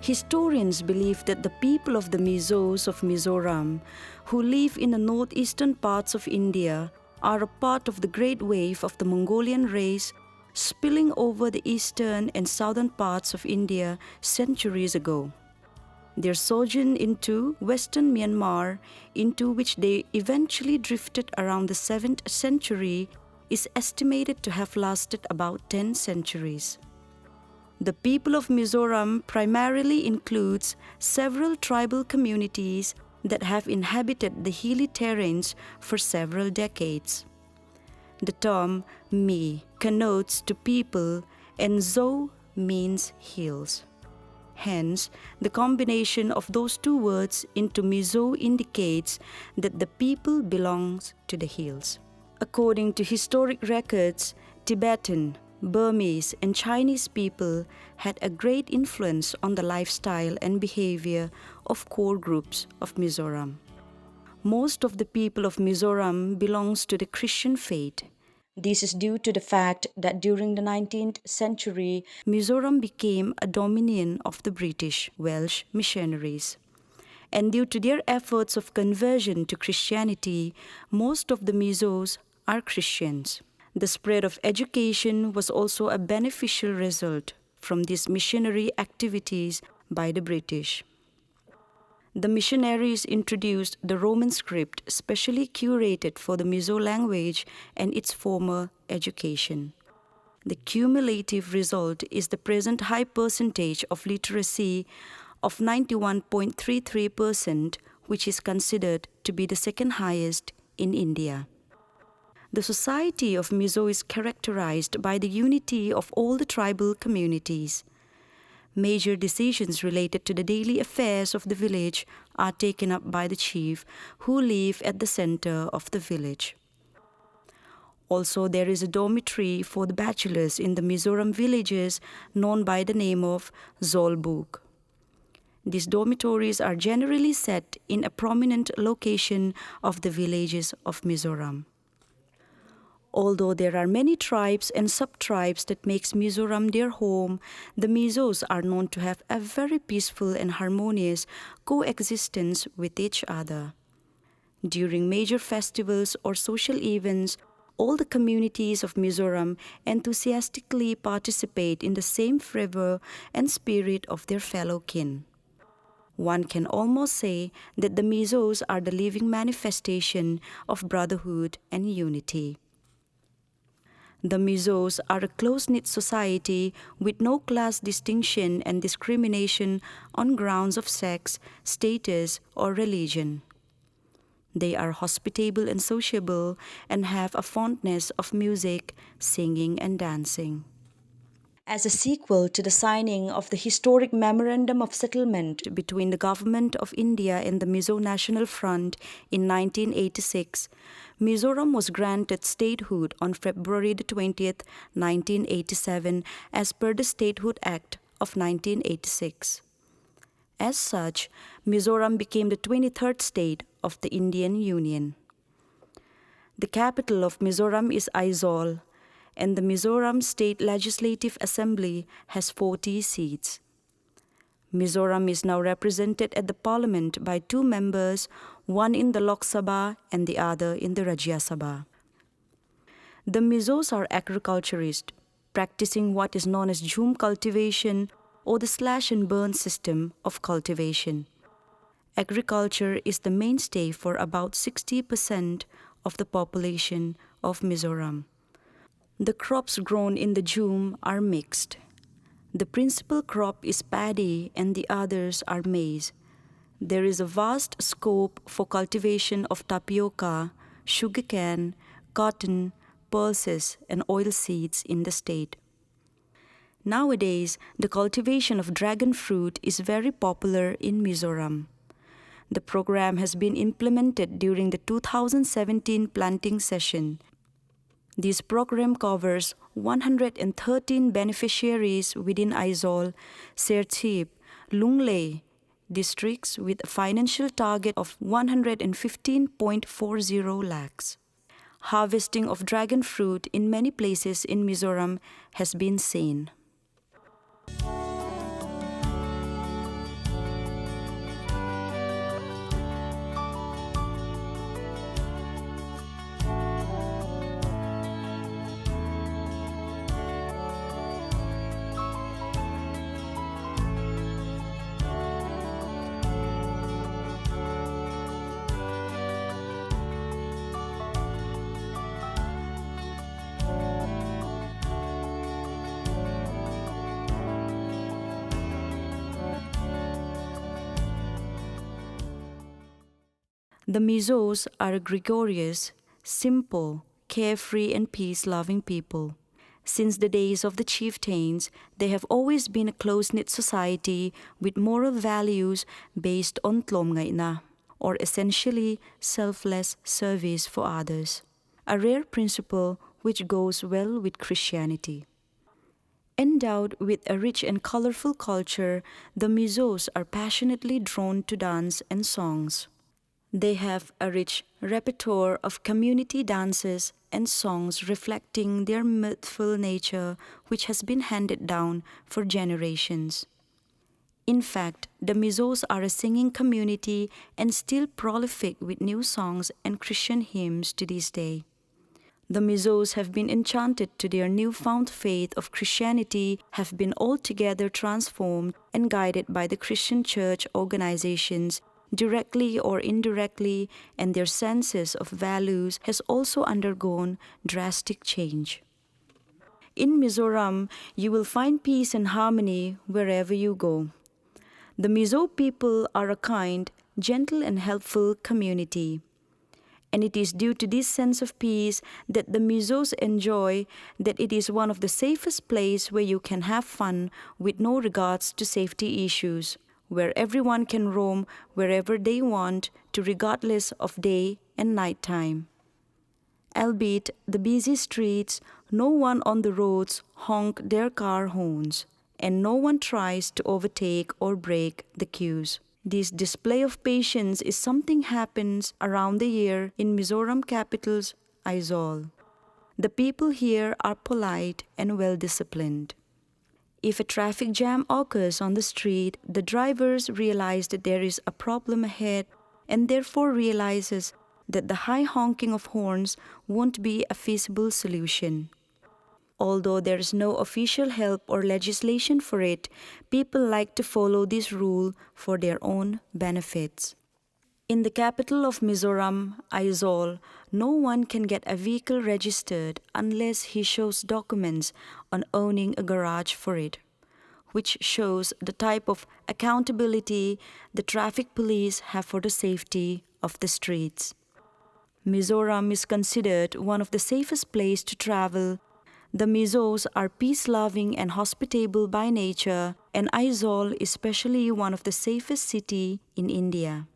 Historians believe that the people of the Mizos of Mizoram, who live in the northeastern parts of India, are a part of the great wave of the Mongolian race spilling over the eastern and southern parts of India centuries ago. Their sojourn into western Myanmar, into which they eventually drifted around the 7th century, is estimated to have lasted about 10 centuries. The people of Mizoram primarily includes several tribal communities that have inhabited the hilly terrains for several decades. The term Mi connotes to people and Zo means hills. Hence, the combination of those two words into Mizo indicates that the people belongs to the hills. According to historic records, Tibetan, Burmese and Chinese people had a great influence on the lifestyle and behavior of core groups of Mizoram. Most of the people of Mizoram belongs to the Christian faith. This is due to the fact that during the 19th century, Mizoram became a dominion of the British Welsh missionaries. And due to their efforts of conversion to Christianity, most of the Mizos are Christians. The spread of education was also a beneficial result from these missionary activities by the British. The missionaries introduced the Roman script specially curated for the Mizo language and its former education. The cumulative result is the present high percentage of literacy of 91.33%, which is considered to be the second highest in India. The society of Mizo is characterized by the unity of all the tribal communities. Major decisions related to the daily affairs of the village are taken up by the chief, who live at the center of the village. Also, there is a dormitory for the bachelors in the Mizoram villages known by the name of Zolbuk. These dormitories are generally set in a prominent location of the villages of Mizoram. Although there are many tribes and sub-tribes that makes Mizoram their home, the Mizos are known to have a very peaceful and harmonious coexistence with each other. During major festivals or social events, all the communities of Mizoram enthusiastically participate in the same fervor and spirit of their fellow kin. One can almost say that the Mizos are the living manifestation of brotherhood and unity. The Mizos are a close-knit society with no class distinction and discrimination on grounds of sex, status, or religion. They are hospitable and sociable and have a fondness of music, singing, and dancing. As a sequel to the signing of the historic Memorandum of Settlement between the Government of India and the Mizo National Front in 1986, Mizoram was granted statehood on February 20th, 1987 as per the Statehood Act of 1986. As such, Mizoram became the 23rd state of the Indian Union. The capital of Mizoram is Aizawl, and the Mizoram State Legislative Assembly has 40 seats. Mizoram is now represented at the parliament by 2 members, one in the Lok Sabha and the other in the Rajya Sabha. The Mizos are agriculturists, practicing what is known as jhum cultivation or the slash and burn system of cultivation. Agriculture is the mainstay for about 60% of the population of Mizoram. The crops grown in the jhum are mixed. The principal crop is paddy and the others are maize. There is a vast scope for cultivation of tapioca, sugarcane, cotton, pulses, and oilseeds in the state. Nowadays, the cultivation of dragon fruit is very popular in Mizoram. The program has been implemented during the 2017 planting session. This program covers 113 beneficiaries within Aizawl, Serchhip, Lunglei districts with a financial target of 115.40 lakhs. Harvesting of dragon fruit in many places in Mizoram has been seen. The Mizos are a gregarious, simple, carefree, and peace-loving people. Since the days of the chieftains, they have always been a close-knit society with moral values based on tlom ngai na, or essentially selfless service for others, a rare principle which goes well with Christianity. Endowed with a rich and colorful culture, the Mizos are passionately drawn to dance and songs. They have a rich repertoire of community dances and songs reflecting their mirthful nature, which has been handed down for generations. In fact, the Mizos are a singing community and still prolific with new songs and Christian hymns to this day. The Mizos have been enchanted to their newfound faith of Christianity, have been altogether transformed and guided by the Christian church organizations directly or indirectly, and their senses of values has also undergone drastic change. In Mizoram, you will find peace and harmony wherever you go. The Mizo people are a kind, gentle and helpful community. And it is due to this sense of peace that the Mizos enjoy that it is one of the safest places where you can have fun with no regards to safety issues, where everyone can roam wherever they want to regardless of day and night time. Albeit the busy streets, no one on the roads honk their car horns, and no one tries to overtake or break the queues. This display of patience is something happens around the year in Mizoram capital's Aizawl. The people here are polite and well disciplined. If a traffic jam occurs on the street, the drivers realize that there is a problem ahead and therefore realizes that the high honking of horns won't be a feasible solution. Although there is no official help or legislation for it, people like to follow this rule for their own benefits. In the capital of Mizoram, Aizawl, no one can get a vehicle registered unless he shows documents on owning a garage for it, which shows the type of accountability the traffic police have for the safety of the streets. Mizoram is considered one of the safest places to travel. The Mizos are peace-loving and hospitable by nature, and Aizawl is especially one of the safest cities in India.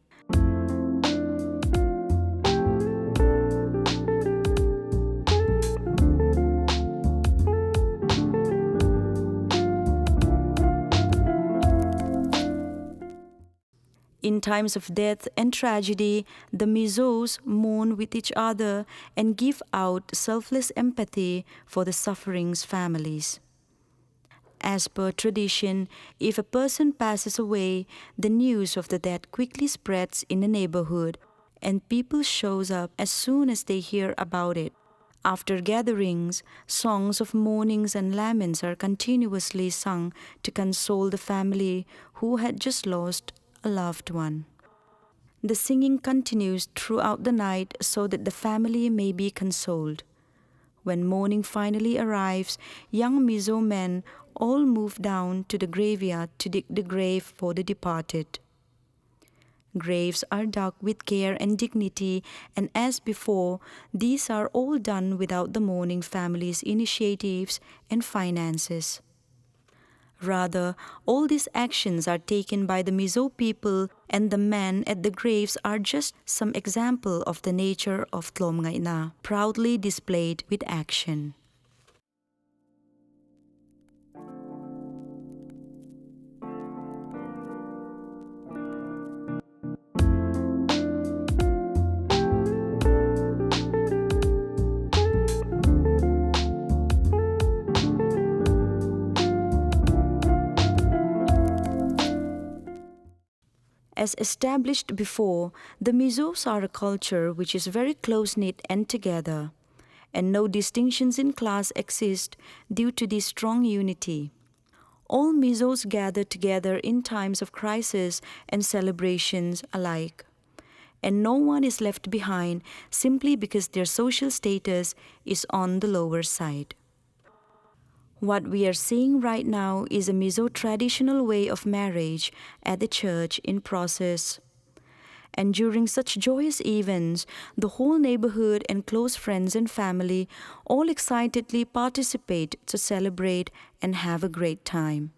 In times of death and tragedy, the Mizos mourn with each other and give out selfless empathy for the suffering's families. As per tradition, if a person passes away, the news of the death quickly spreads in the neighborhood, and people shows up as soon as they hear about it. After gatherings, songs of mournings and laments are continuously sung to console the family who had just lost a loved one. The singing continues throughout the night so that the family may be consoled. When morning finally arrives, young Mizo men all move down to the graveyard to dig the grave for the departed. Graves are dug with care and dignity, and as before, these are all done without the mourning family's initiatives and finances. Rather, all these actions are taken by the Mizo people, and the men at the graves are just some example of the nature of Tlom Ngai Na, proudly displayed with action. As established before, the Mizos are a culture which is very close-knit and together, and no distinctions in class exist due to this strong unity. All Mizos gather together in times of crisis and celebrations alike, and no one is left behind simply because their social status is on the lower side. What we are seeing right now is a Mizo traditional way of marriage at the church in process. And during such joyous events, the whole neighborhood and close friends and family all excitedly participate to celebrate and have a great time.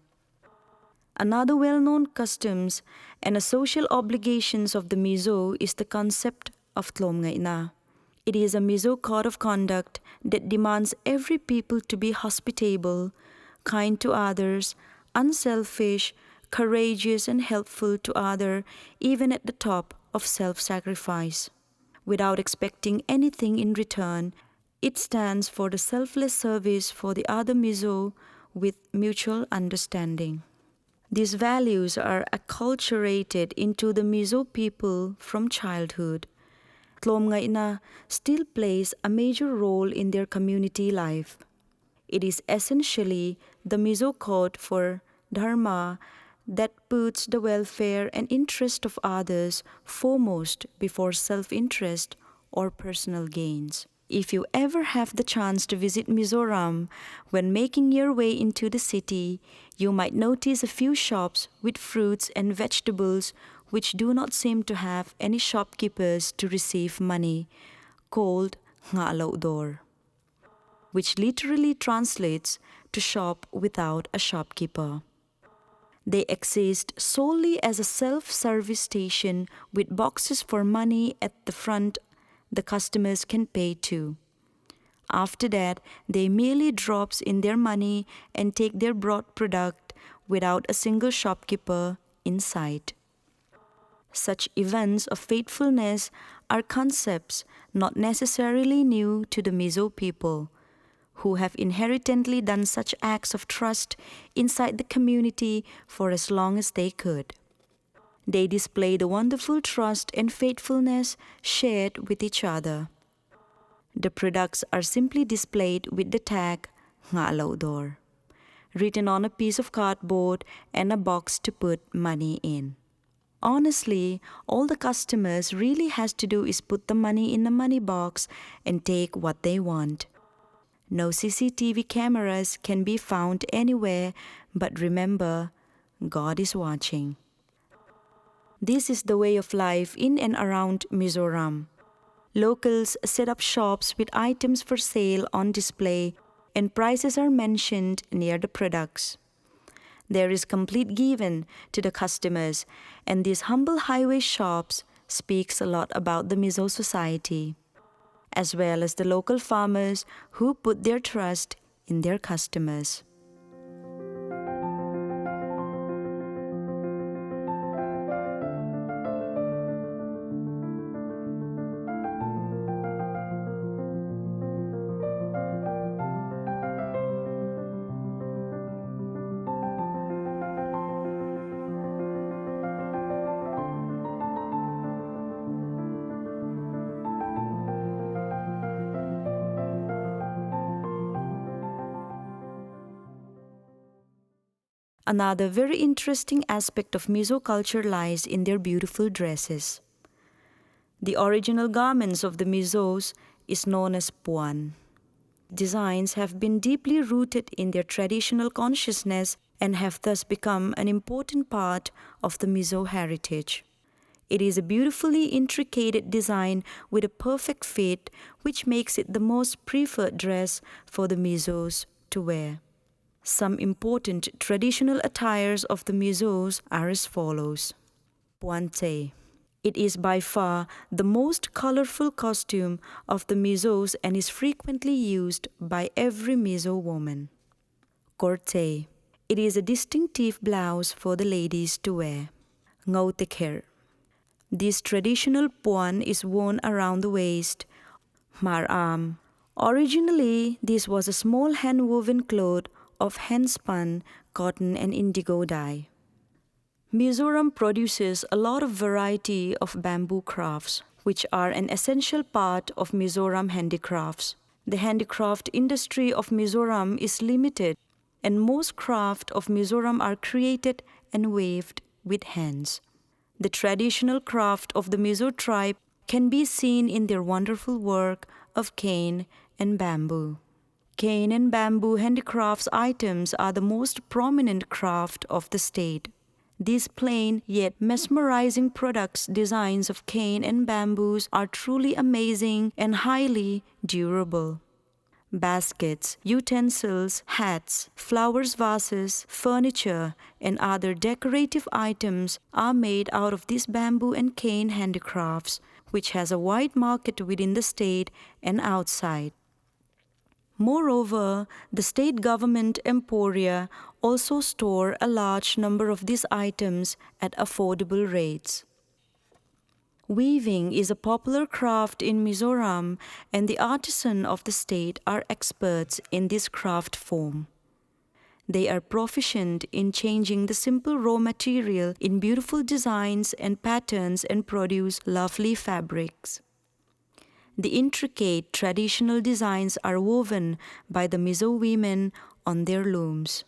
Another well-known customs and a social obligations of the Mizo is the concept of Tlom Ngai Na. It is a Mizo code of conduct that demands every people to be hospitable, kind to others, unselfish, courageous and helpful to others, even at the top of self-sacrifice. Without expecting anything in return, it stands for the selfless service for the other Mizo with mutual understanding. These values are acculturated into the Mizo people from childhood. Tlom Ngai Na still plays a major role in their community life. It is essentially the Mizo code for Dharma that puts the welfare and interest of others foremost before self-interest or personal gains. If you ever have the chance to visit Mizoram, when making your way into the city, you might notice a few shops with fruits and vegetables which do not seem to have any shopkeepers to receive money, called nga laudor, which literally translates to shop without a shopkeeper. They exist solely as a self-service station with boxes for money at the front the customers can pay to. After that, they merely drops in their money and take their brought product without a single shopkeeper in sight. Such events of faithfulness are concepts not necessarily new to the Mizo people, who have inherently done such acts of trust inside the community for as long as they could. They display the wonderful trust and faithfulness shared with each other. The products are simply displayed with the tag nga laudor, written on a piece of cardboard and a box to put money in. Honestly, all the customers really has to do is put the money in the money box and take what they want. No CCTV cameras can be found anywhere, but remember, God is watching. This is the way of life in and around Mizoram. Locals set up shops with items for sale on display, and prices are mentioned near the products. There is complete given to the customers, and these humble highway shops speaks a lot about the Mizo society, as well as the local farmers who put their trust in their customers. Another very interesting aspect of Mizo culture lies in their beautiful dresses. The original garments of the Mizos is known as puan. Designs have been deeply rooted in their traditional consciousness and have thus become an important part of the Mizo heritage. It is a beautifully intricate design with a perfect fit, which makes it the most preferred dress for the Mizos to wear. Some important traditional attires of the Mizos are as follows. Puante. It is by far the most colorful costume of the Mizos and is frequently used by every Mizo woman. Korte. It is a distinctive blouse for the ladies to wear. Ngautekher. This traditional puan is worn around the waist. Maram. Originally, this was a small hand-woven cloth of hand-spun cotton and indigo dye. Mizoram produces a lot of variety of bamboo crafts, which are an essential part of Mizoram handicrafts. The handicraft industry of Mizoram is limited, and most craft of Mizoram are created and weaved with hands. The traditional craft of the Mizo tribe can be seen in their wonderful work of cane and bamboo. Cane and bamboo handicrafts items are the most prominent craft of the state. These plain yet mesmerizing products designs of cane and bamboos are truly amazing and highly durable. Baskets, utensils, hats, flowers vases, furniture, and other decorative items are made out of these bamboo and cane handicrafts, which has a wide market within the state and outside. Moreover, the state government emporia also store a large number of these items at affordable rates. Weaving is a popular craft in Mizoram, and the artisans of the state are experts in this craft form. They are proficient in changing the simple raw material in beautiful designs and patterns and produce lovely fabrics. The intricate traditional designs are woven by the Mizo women on their looms.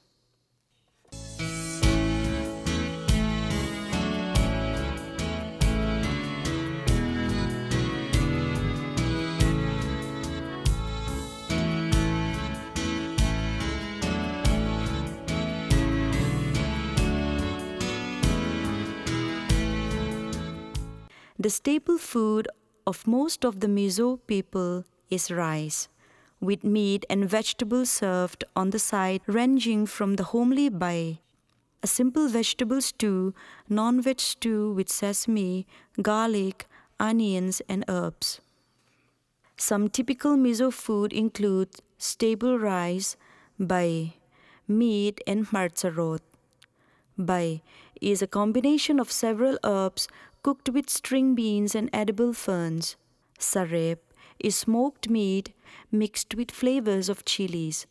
The staple food of most of the Mizo people is rice, with meat and vegetables served on the side ranging from the homely bai, a simple vegetable stew, non-veg stew with sesame, garlic, onions and herbs. Some typical Mizo food include stable rice, bai, meat and martsarot. Bai is a combination of several herbs cooked with string beans and edible ferns. Sarep is smoked meat mixed with flavors of chilies.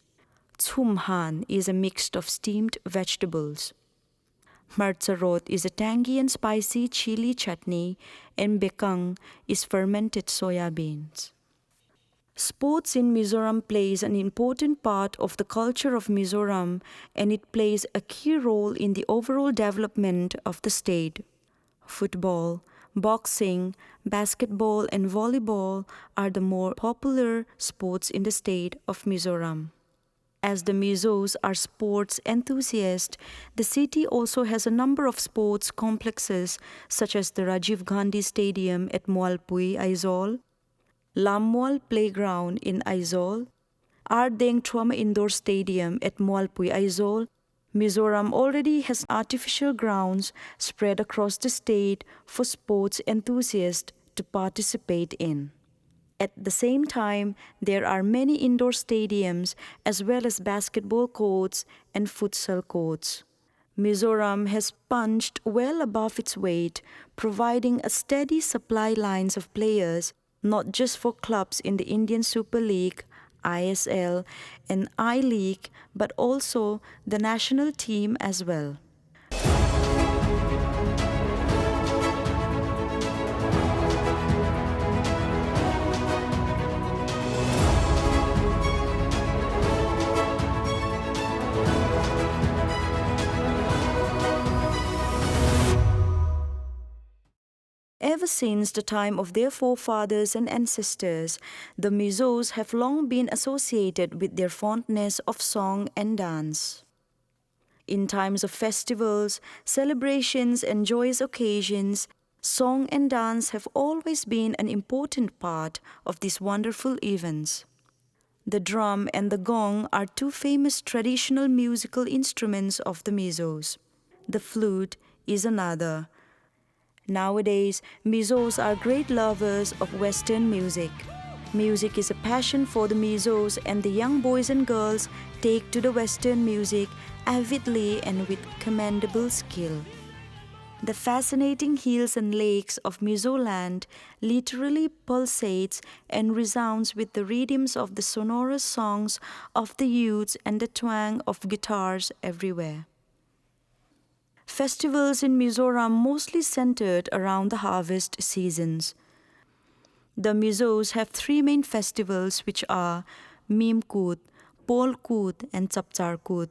Tsumhan is a mix of steamed vegetables. Martsarot is a tangy and spicy chili chutney, and bekang is fermented soya beans. Sports in Mizoram plays an important part of the culture of Mizoram, and it plays a key role in the overall development of the state. Football, boxing, basketball, and volleyball are the more popular sports in the state of Mizoram. As the Mizos are sports enthusiasts, the city also has a number of sports complexes such as the Rajiv Gandhi Stadium at Moalpui, Aizawl, Lamwal Playground in Aizawl, Ardeng Trauma Indoor Stadium at Moalpui, Aizawl. Mizoram already has artificial grounds spread across the state for sports enthusiasts to participate in. At the same time, there are many indoor stadiums as well as basketball courts and futsal courts. Mizoram has punched well above its weight, providing a steady supply lines of players not just for clubs in the Indian Super League, ISL, and I-League, but also the national team as well. Ever since the time of their forefathers and ancestors, the Mizos have long been associated with their fondness of song and dance. In times of festivals, celebrations, and joyous occasions, song and dance have always been an important part of these wonderful events. The drum and the gong are two famous traditional musical instruments of the Mizos. The flute is another. Nowadays, Mizos are great lovers of Western music. Music is a passion for the Mizos, and the young boys and girls take to the Western music avidly and with commendable skill. The fascinating hills and lakes of Mizoland literally pulsates and resounds with the rhythms of the sonorous songs of the youths and the twang of guitars everywhere. Festivals in Mizoram mostly centered around the harvest seasons. The Mizos have three main festivals, which are Mimkut, Polkut, and Tsaptsarkut.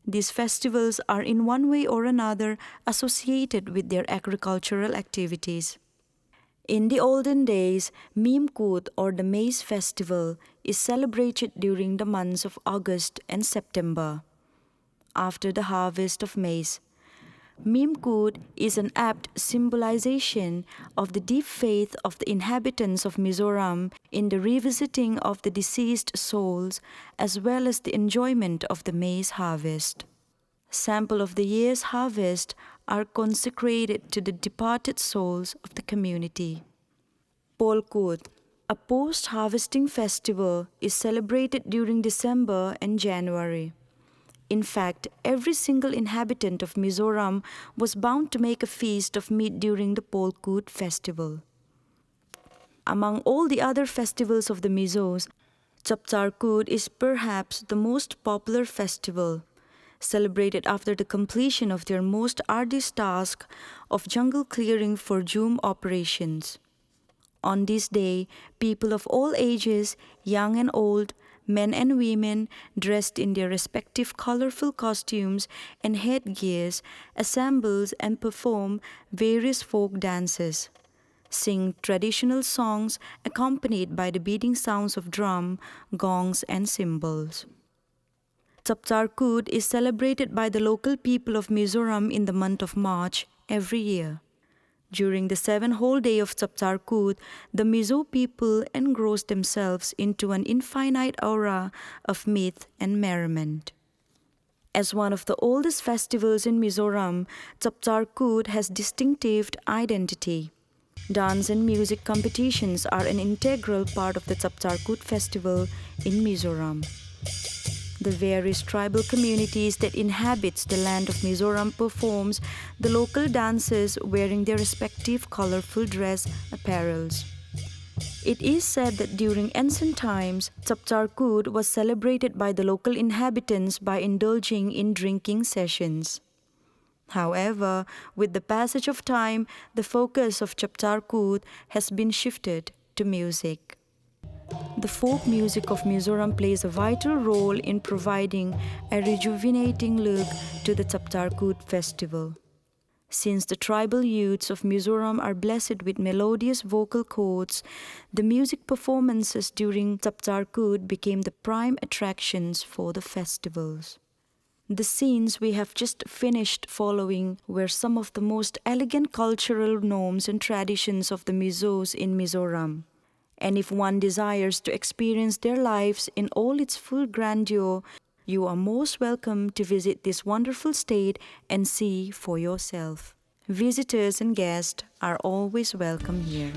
These festivals are in one way or another associated with their agricultural activities. In the olden days, Mimkut, or the maize festival, is celebrated during the months of August and September, after the harvest of maize. Mimkut is an apt symbolization of the deep faith of the inhabitants of Mizoram in the revisiting of the deceased souls as well as the enjoyment of the maize harvest. Sample of the year's harvest are consecrated to the departed souls of the community. Polkut, a post-harvesting festival, is celebrated during December and January. In fact, every single inhabitant of Mizoram was bound to make a feast of meat during the Polkut festival. Among all the other festivals of the Mizos, Chapcharkut is perhaps the most popular festival, celebrated after the completion of their most arduous task of jungle clearing for Jum operations. On this day, people of all ages, young and old, men and women, dressed in their respective colorful costumes and headgears, assembles and perform various folk dances, sing traditional songs accompanied by the beating sounds of drum, gongs, and cymbals. Chapcharkut is celebrated by the local people of Mizoram in the month of March every year. During the 7 whole day of Chapcharkut, the Mizo people engross themselves into an infinite aura of myth and merriment. As one of the oldest festivals in Mizoram, Chapcharkut has distinctive identity. Dance and music competitions are an integral part of the Chapcharkut festival in Mizoram. The various tribal communities that inhabits the land of Mizoram performs the local dances wearing their respective colorful dress apparels. It is said that during ancient times, Chapcharkut was celebrated by the local inhabitants by indulging in drinking sessions. However, with the passage of time, the focus of Chapcharkut has been shifted to music. The folk music of Mizoram plays a vital role in providing a rejuvenating look to the Chapcharkut festival. Since the tribal youths of Mizoram are blessed with melodious vocal cords, the music performances during Chapcharkut became the prime attractions for the festivals. The scenes we have just finished following were some of the most elegant cultural norms and traditions of the Mizos in Mizoram. And if one desires to experience their lives in all its full grandeur, you are most welcome to visit this wonderful state and see for yourself. Visitors and guests are always welcome here.